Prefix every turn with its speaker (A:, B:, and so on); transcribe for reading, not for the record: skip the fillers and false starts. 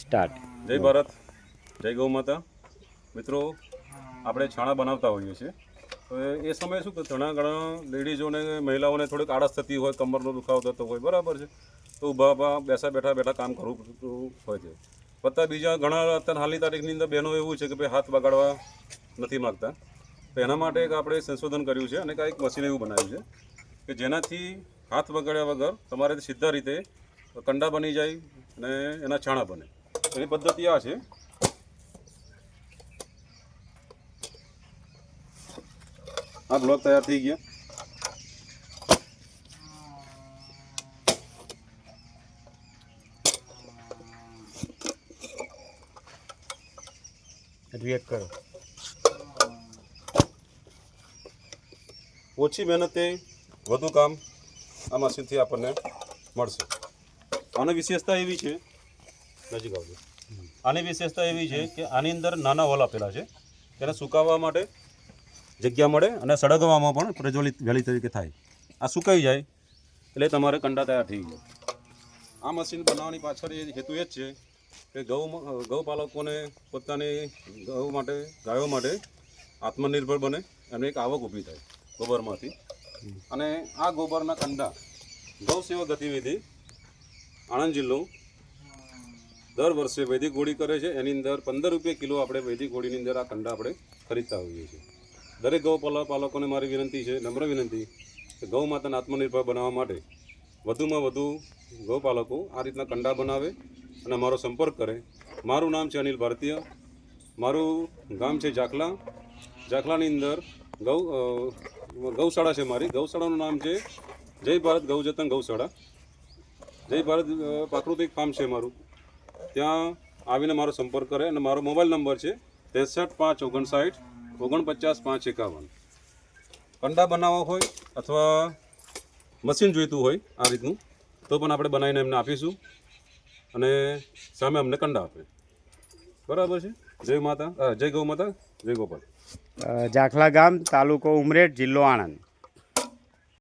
A: Start.
B: જય ભારત, જય ગૌ માતા. મિત્રો, આપણે છાણા બનાવતા હોઈએ છીએ. તો એ સમયે શું કે ઘણા લેડીઝોને મહિલાઓને થોડીક આળસ થતી હોય, કમરનો દુખાવો થતો હોય, બરાબર છે. તો ઊભા બેઠા કામ કરવું હોય છે. છતાં બીજા ઘણા અત્યારે હાલની તારીખની અંદર બહેનો એવું છે કે ભાઈ હાથ બગાડવા નથી માગતા. તો એના માટે એક આપણે સંશોધન કર્યું છે અને એક મશીન એવું બનાવ્યું છે કે જેનાથી હાથ બગાડ્યા વગર તમારે સીધા રીતે કંડા બની જાય અને એના છાણા બને. એની પદ્ધતિ આ છે. આ બ્લોક તૈયાર થઈ ગયા.
A: રિએક્ટ કરો.
B: ઓછી મહેનતે વધુ કામ આ મશીનથી આપણને મળશે. આની વિશેષતા એવી છે, નજીક આવજો. આની વિશેષતા એવી છે કે આની અંદર નાના હોલ આપેલા છે. તેને સુકાવવા માટે જગ્યા મળે અને સળગવામાં પણ પ્રજ્વલિત વહેલી તરીકે થાય. આ સુકાઈ જાય એટલે તમારે કંડા તૈયાર થઈ જાય. આ મશીન બનાવવાની પાછળ એ હેતુ એ જ છે કે ગૌપાલકોને પોતાની ગાયો માટે આત્મનિર્ભર બને અને એક આવક ઊભી થાય ગોબરમાંથી. અને આ ગોબરના કંડા ગૌ સેવા ગતિવિધિ આણંદ જિલ્લો દર વર્ષે વૈદિક હોળી કરે છે. એની અંદર 15 રૂપિયા કિલો આપણે વૈદિક હોળીની અંદર આ કંડા આપણે ખરીદતા હોઈએ છીએ. દરેક ગૌપાલકોને મારી વિનંતી છે, નમ્ર વિનંતી, કે ગૌ માતાને આત્મનિર્ભર બનાવવા માટે વધુમાં વધુ ગૌપાલકો આ રીતના કંડા બનાવે અને મારો સંપર્ક કરે. મારું નામ છે અનિલ ભારતીય. મારું ગામ છે જાખલા. જાખલાની અંદર ગૌશાળા છે. મારી ગૌશાળાનું નામ છે જય ભારત ગૌજતન ગૌશાળા. જય ભારત પ્રાકૃતિક ફાર્મ છે મારું. ત્યાં આવીને મારો સંપર્ક કરે અને મારો મોબાઈલ નંબર છે 63 559 49 551. કંડા બનાવવા હોય અથવા મશીન જોઈતું હોય આ રીતનું તો પણ આપણે બનાવીને એમને આપીશું અને સામે અમને કંડા આપે. બરાબર છે. જય માતા, જય ગૌ માતા, જય ગોપાલ.
A: જાખલા ગામ, તાલુકો ઉમરેઠ, જિલ્લો આણંદ.